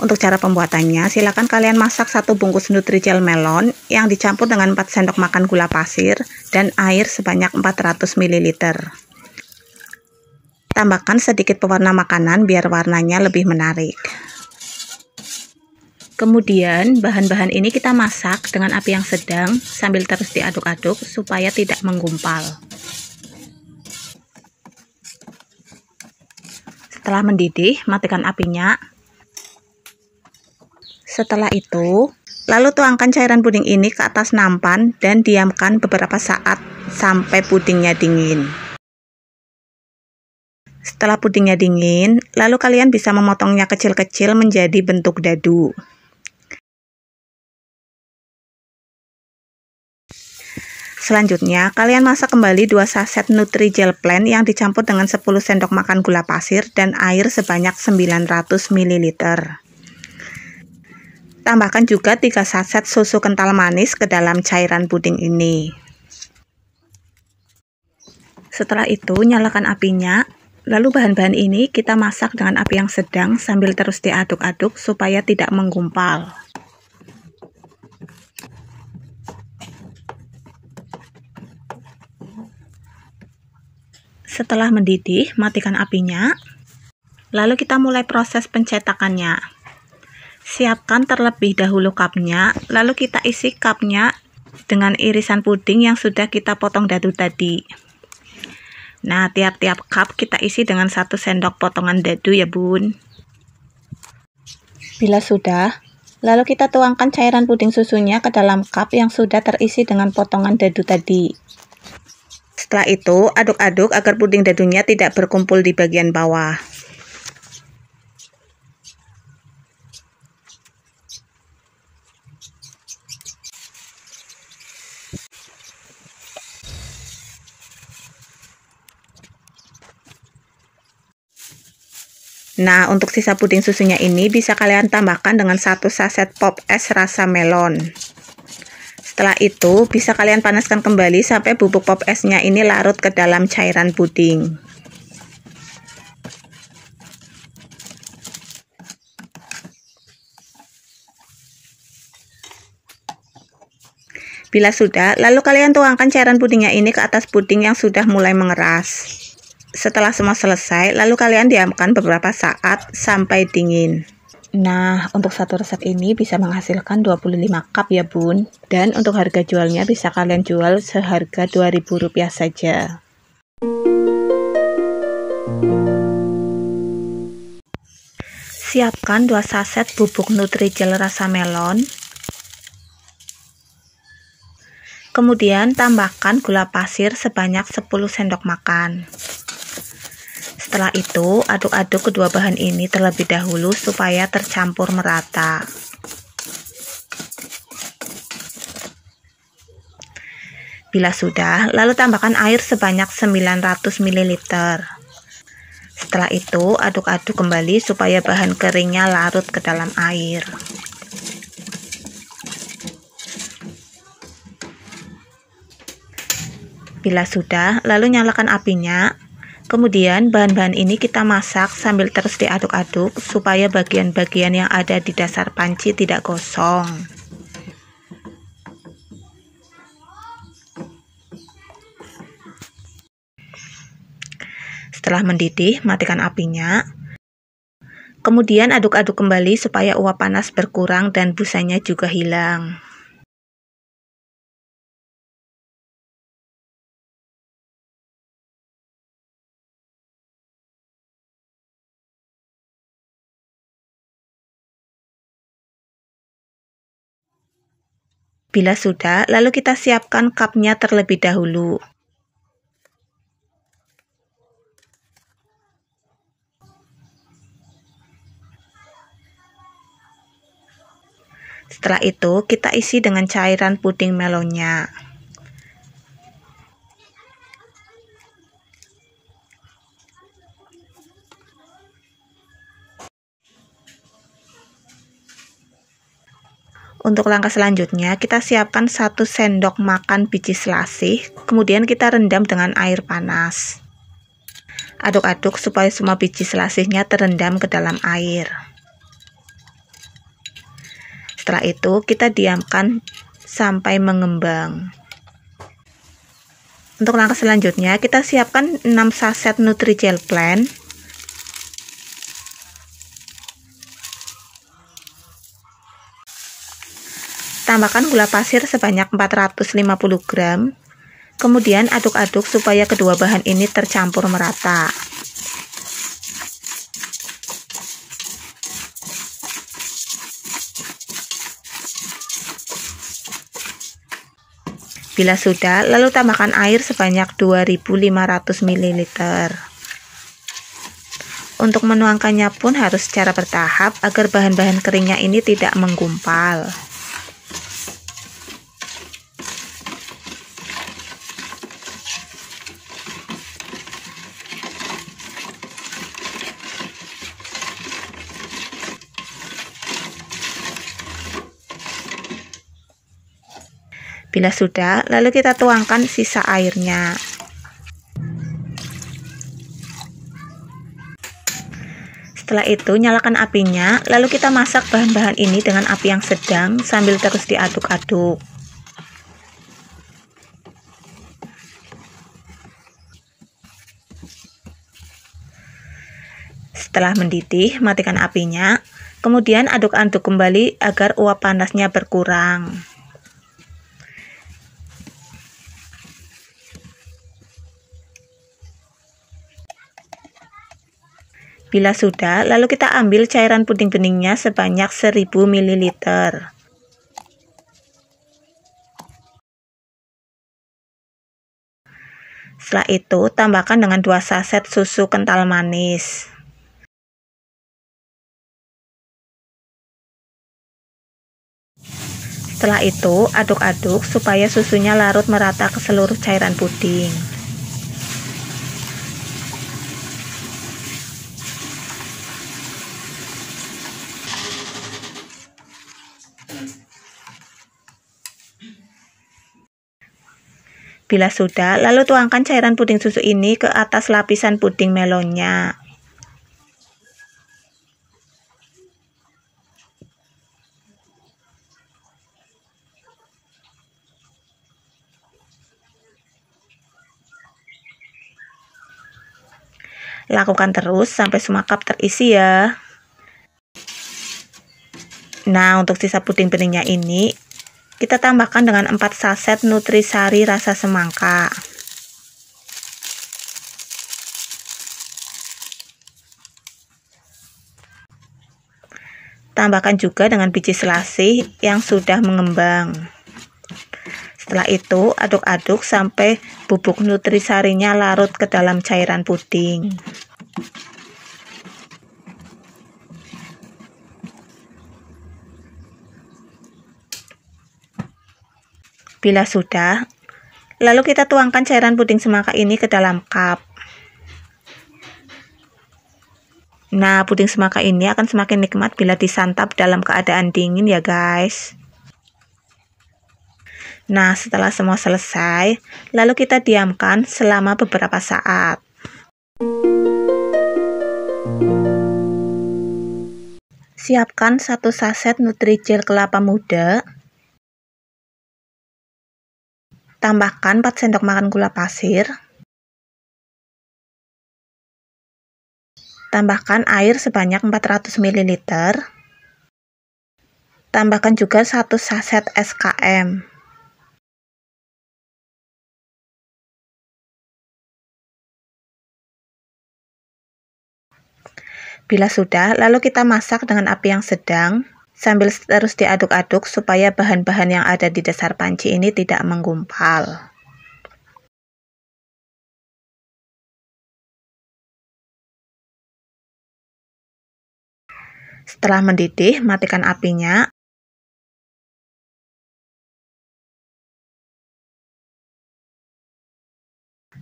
Untuk cara pembuatannya, silakan kalian masak 1 bungkus Nutrijel melon yang dicampur dengan 4 sendok makan gula pasir dan air sebanyak 400 ml. Tambahkan sedikit pewarna makanan biar warnanya lebih menarik. Kemudian, bahan-bahan ini kita masak dengan api yang sedang sambil terus diaduk-aduk supaya tidak menggumpal. Setelah mendidih, matikan apinya. Setelah itu, lalu tuangkan cairan puding ini ke atas nampan dan diamkan beberapa saat sampai pudingnya dingin. Setelah pudingnya dingin, lalu kalian bisa memotongnya kecil-kecil menjadi bentuk dadu. Selanjutnya, kalian masak kembali 2 saset Nutrijel plain yang dicampur dengan 10 sendok makan gula pasir dan air sebanyak 900 ml. Tambahkan juga 3 saset susu kental manis ke dalam cairan puding ini. Setelah itu, nyalakan apinya, lalu bahan-bahan ini kita masak dengan api yang sedang sambil terus diaduk-aduk supaya tidak menggumpal. Setelah mendidih, matikan apinya, lalu kita mulai proses pencetakannya. Siapkan terlebih dahulu cupnya, lalu kita isi cupnya dengan irisan puding yang sudah kita potong dadu tadi. Nah, tiap-tiap cup kita isi dengan 1 sendok potongan dadu ya bun. Bila sudah, lalu kita tuangkan cairan puding susunya ke dalam cup yang sudah terisi dengan potongan dadu tadi. Setelah itu, aduk-aduk agar puding dadunya tidak berkumpul di bagian bawah. Nah, untuk sisa puding susunya ini bisa kalian tambahkan dengan 1 saset pop es rasa melon. Setelah itu, bisa kalian panaskan kembali sampai bubuk pop esnya ini larut ke dalam cairan puding. Bila sudah, lalu kalian tuangkan cairan pudingnya ini ke atas puding yang sudah mulai mengeras. Setelah semua selesai, lalu kalian diamkan beberapa saat sampai dingin. Nah, untuk satu resep ini bisa menghasilkan 25 cup ya bun. Dan untuk harga jualnya bisa kalian jual seharga Rp2.000 saja. Siapkan 2 saset bubuk Nutrijel rasa melon. Kemudian tambahkan gula pasir sebanyak 10 sendok makan. Setelah itu, aduk-aduk kedua bahan ini terlebih dahulu supaya tercampur merata. Bila sudah, lalu tambahkan air sebanyak 900 ml. Setelah itu, aduk-aduk kembali supaya bahan keringnya larut ke dalam air. Bila sudah, lalu nyalakan apinya. Kemudian bahan-bahan ini kita masak sambil terus diaduk-aduk supaya bagian-bagian yang ada di dasar panci tidak gosong. Setelah mendidih, matikan apinya. Kemudian aduk-aduk kembali supaya uap panas berkurang dan busanya juga hilang. Bila sudah, lalu kita siapkan cupnya terlebih dahulu. Setelah itu, kita isi dengan cairan puding melonnya. Untuk langkah selanjutnya, kita siapkan 1 sendok makan biji selasih, kemudian kita rendam dengan air panas. Aduk-aduk supaya semua biji selasihnya terendam ke dalam air. Setelah itu kita diamkan sampai mengembang. Untuk langkah selanjutnya kita siapkan 6 saset Nutrijel Plant. Tambahkan gula pasir sebanyak 450 gram. Kemudian aduk-aduk supaya kedua bahan ini tercampur merata. Bila sudah, lalu tambahkan air sebanyak 2500 ml. Untuk menuangkannya pun harus secara bertahap agar bahan-bahan keringnya ini tidak menggumpal. Bila sudah, lalu kita tuangkan sisa airnya. Setelah itu, nyalakan apinya, lalu kita masak bahan-bahan ini dengan api yang sedang sambil terus diaduk-aduk. Setelah mendidih, matikan apinya, kemudian aduk-aduk kembali agar uap panasnya berkurang. Bila sudah, lalu kita ambil cairan puding beningnya sebanyak 1000 ml. Setelah itu, tambahkan dengan 2 saset susu kental manis. Setelah itu, aduk-aduk supaya susunya larut merata ke seluruh cairan puding. Bila sudah, lalu tuangkan cairan puding susu ini ke atas lapisan puding melonnya. Lakukan terus sampai semua cup terisi ya. Nah, untuk sisa puding beningnya ini kita tambahkan dengan 4 saset Nutrisari rasa semangka. Tambahkan juga dengan biji selasih yang sudah mengembang. Setelah itu, aduk-aduk sampai bubuk nutrisarinya larut ke dalam cairan puding. Bila sudah, lalu kita tuangkan cairan puding semangka ini ke dalam cup. Nah, puding semangka ini akan semakin nikmat bila disantap dalam keadaan dingin ya guys. Nah, setelah semua selesai, lalu kita diamkan selama beberapa saat. Siapkan 1 saset Nutrijel kelapa muda. Tambahkan 4 sendok makan gula pasir. Tambahkan air sebanyak 400 ml. Tambahkan juga 1 saset SKM. Bila sudah, lalu kita masak dengan api yang sedang sambil terus diaduk-aduk supaya bahan-bahan yang ada di dasar panci ini tidak menggumpal. Setelah mendidih, matikan apinya.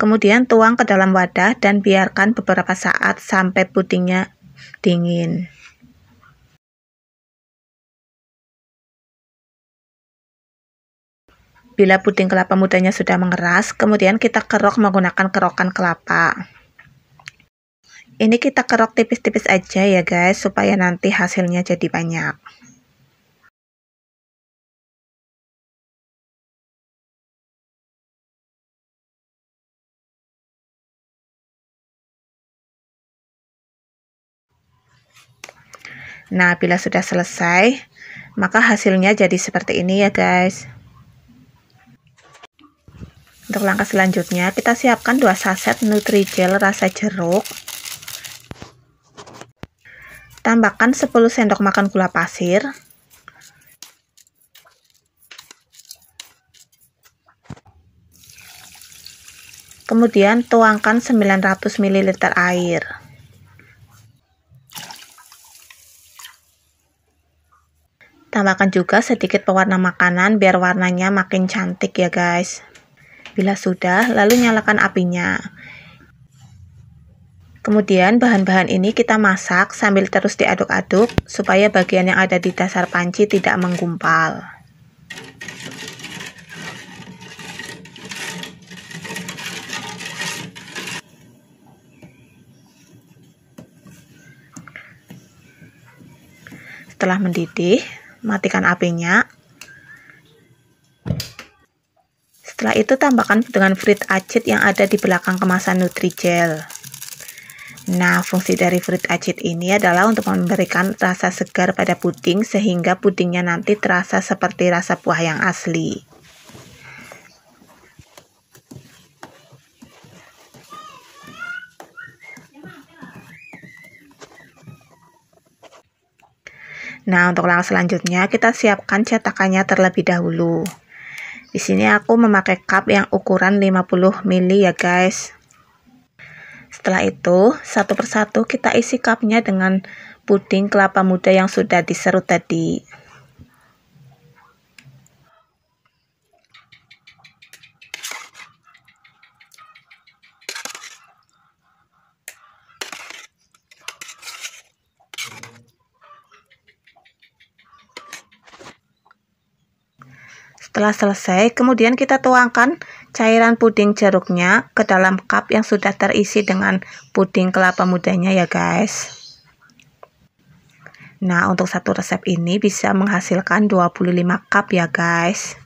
Kemudian tuang ke dalam wadah dan biarkan beberapa saat sampai pudingnya dingin. Bila puding kelapa mudanya sudah mengeras, kemudian kita kerok menggunakan kerokan kelapa. Ini kita kerok tipis-tipis aja ya guys, supaya nanti hasilnya jadi banyak. Nah, bila sudah selesai, maka hasilnya jadi seperti ini ya guys. Untuk langkah selanjutnya, kita siapkan 2 saset Nutrijel rasa jeruk. Tambahkan 10 sendok makan gula pasir. Kemudian tuangkan 900 ml air. Tambahkan juga sedikit pewarna makanan biar warnanya makin cantik ya guys. Bila sudah, lalu nyalakan apinya. Kemudian bahan-bahan ini kita masak sambil terus diaduk-aduk supaya bagian yang ada di dasar panci tidak menggumpal. Setelah mendidih, matikan apinya. Setelah itu tambahkan dengan fruit acid yang ada di belakang kemasan Nutrijel. Nah, fungsi dari fruit acid ini adalah untuk memberikan rasa segar pada puding sehingga pudingnya nanti terasa seperti rasa buah yang asli. Nah, untuk langkah selanjutnya kita siapkan cetakannya terlebih dahulu. Di sini aku memakai cup yang ukuran 50 ml ya guys. Setelah itu, satu persatu kita isi cupnya dengan puding kelapa muda yang sudah diserut tadi. Setelah selesai, kemudian kita tuangkan cairan puding jeruknya ke dalam cup yang sudah terisi dengan puding kelapa mudanya ya guys. Nah, untuk satu resep ini bisa menghasilkan 25 cup ya guys.